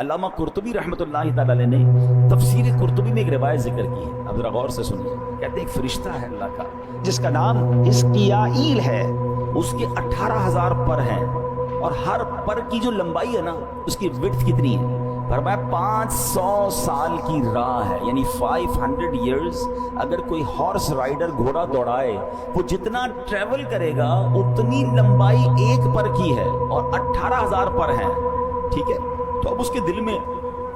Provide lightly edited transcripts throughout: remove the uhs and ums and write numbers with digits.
علامہ قرطبی رحمۃ اللہ تعالی علیہ نے تفسیر قرطبی میں ایک روایت ذکر کی ہے، اب ذرا غور سے سنیے۔ کہتے ہیں ایک فرشتہ ہے اللہ کا جس کا نام حزقیائیل ہے، اس کے 18,000 پر ہیں، اور ہر پر کی جو لمبائی ہے نا اس کی وڈتھ کتنی ہے؟ فرمایا 500 سال کی راہ ہے، یعنی 500 ایئرز۔ اگر کوئی ہارس رائڈر گھوڑا دوڑائے وہ جتنا ٹریول کرے گا اتنی لمبائی ایک پر کی ہے، اور 18,000 پر ہیں، ٹھیک ہے۔ تو اب اس کے دل میں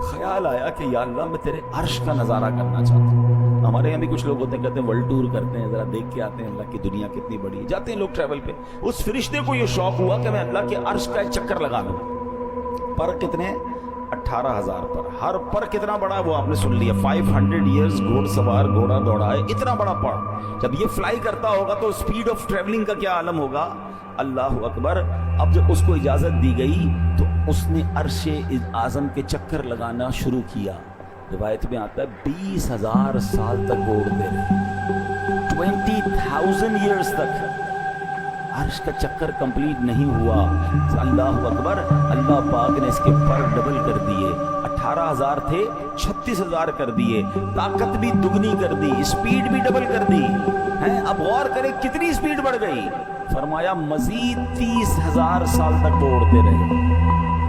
خیال آیا کہ یا اللہ میں تیرے عرش کا نظارہ کرنا چاہتا ہوں۔ ہمارے یہاں بھی کچھ لوگ ہوتے ہیں کہتے ہیں ورلڈ ٹور کرتے ہیں، ذرا دیکھ کے آتے ہیں اللہ کی دنیا کتنی بڑی ہے، جاتے ہیں لوگ ٹریول پہ۔ اس فرشتے کو یہ شوق ہوا کہ میں اللہ کے عرش کا ایک چکر لگا لوں۔ پر کتنے؟ 18,000 پر۔ ہر پر کتنا بڑا وہ آپ نے سن لیا، 500 ایئرز گھوڑ سوار گھوڑا دوڑا ہے، اتنا بڑا پر۔ جب یہ فلائی کرتا ہوگا تو اسپیڈ آف ٹریولنگ کا کیا عالم ہوگا؟ اللہ اکبر۔ اب جب اس کو اجازت دی گئی تو اس نے عرش اعظم کے چکر لگانا شروع کیا۔ روایت میں آتا ہے 20,000 سال تک وہ اڑتے رہے، 20,000 ایئرز تک عرش کا چکر کمپلیٹ نہیں ہوا۔ اللہ اکبر، اللہ پاک نے اس کے پر ڈبل کر دیے، 18,000 تھے 36,000 کر دیے، طاقت بھی دگنی کر دی، اسپیڈ بھی ڈبل کر دی ہیں۔ اب غور کریں کتنی اسپیڈ بڑھ گئی؟ فرمایا مزید 30,000 سال تک وہ اڑتے رہے،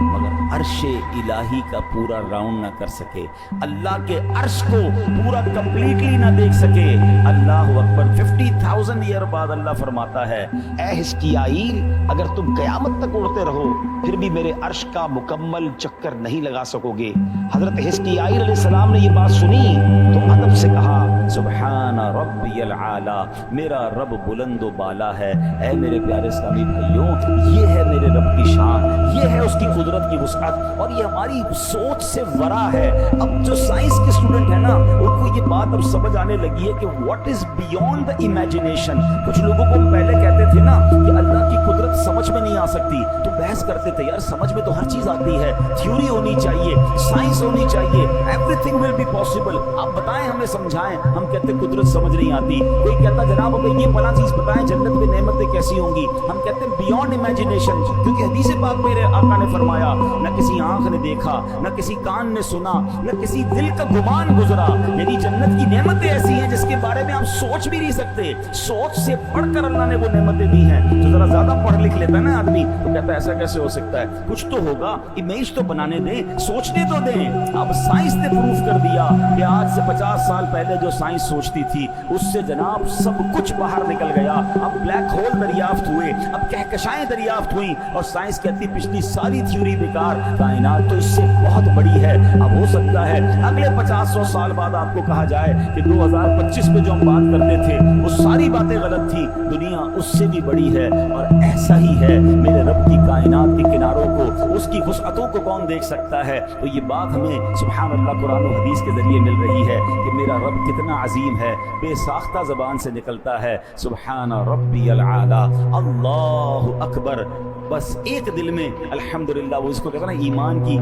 مگر عرش الہی کا پورا راؤنڈ نہ کر سکے، اللہ کے عرش کو پورا کمپلیٹلی نہ دیکھ سکے۔ اللہ اکبر۔ 50,000 ایئر بعد اللہ فرماتا ہے اے حزقیائیل، اگر تم قیامت تک اڑتے رہو پھر بھی میرے عرش کا مکمل چکر نہیں لگا سکو گے۔ حضرت حزقیائیل علیہ السلام نے یہ بات سنی تو ادب سے کہا سبحان ربی العالی، میرا رب بلند و بالا ہے۔ اے میرے پیارے اسلامی بھائیوں، یہ ہے میرے رب کی شان، یہ ہے اس کی قدرت کی وسعت، اور یہ ہماری سوچ سے ورا ہے۔ اب جو سائنس کے اسٹوڈنٹ ہیں نا ان کو یہ بات اب سمجھ آنے لگی ہے کہ what is beyond the imagination. کچھ لوگوں کو پہلے کہتے تھے نا کہ اللہ کی قدرت سمجھ میں نہیں آ سکتی تو بحث کرتے تھے یار سمجھ میں تو ہر چیز آتی ہے، تھیوری ہونی چاہیے، سائنس ہونی چاہیے، everything will be possible. آپ بتائیں، ہمیں سمجھائیں۔ ہم کہتے قدرت سمجھ نہیں آتی۔ کوئی کہتا جناب ہمیں یہ فلاں چیز بتائیں جنت میں نعمتیں کیسی ہوں گی، ہم کہتے ہیں بیونڈ امیجنیشن، کیونکہ حدیث پاک میرے آقا نے فرمایا نہ کسی آنکھ نے دیکھا، نہ کسی کان نے سنا، نہ کسی دل کا گمان گزرا، یعنی جنت کی نعمتیں ایسی ہیں جس کے بارے میں آپ سوچ بھی نہیں سکتے۔ سوچ سے پڑھ کر اللہ نے وہ نعمتیں دی ہیں۔ تو ذرا زیادہ پڑھ لکھ لیتا ہے نا آدمی تو کہتا ہے ایسا کیسے ہو سکتا ہے، کچھ تو ہوگا، امیج تو بنانے دیں، سوچنے تو دیں۔ اب سائنس نے پروف کر دیا کہ آج سے 50 سال پہلے جو سائنس سوچتی تھی اس سے جناب سب کچھ باہر نکل گیا۔ اب بلیک ہول دریافت ہوئے، اب کہکشائیں دریافت ہوئیں، اور سائنس کہتی پچھلی ساری تھیوری بیکار، کائنات تو اس سے بہت بڑی ہے۔ اب ہو سکتا ہے اگلے 50-100 سال بعد آپ کو کہا جائے کہ 2025 میں جو ہم بات کرتے تھے وہ ساری باتیں غلط تھی، دنیا اس سے بھی بڑی ہے۔ اور ایسا ہی ہے میرے رب کی کائنات کے کناروں کو، اس کی وسعتوں کو کون دیکھ سکتا ہے؟ تو یہ بات ہمیں سبحان اللہ قرآن و حدیث کے ذریعے مل رہی ہے کہ میرا رب کتنا عظیم ہے، بے ساختہ زبان سے نکلتا ہے سبحان ربی العالی، اللہ اکبر۔ بس ایک دل میں الحمدللہ، وہ اس کو کہتے ہیں نا ایمان کی،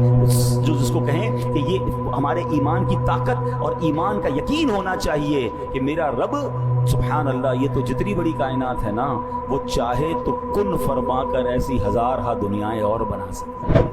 جو جس کو کہیں کہ یہ ہمارے ایمان کی طاقت اور ایمان کا یقین ہونا چاہیے کہ میرا رب سبحان اللہ یہ تو جتنی بڑی کائنات ہے نا وہ چاہے تو کن فرما کر ایسی ہزارہ دنیایں اور بنا سکتا ہے۔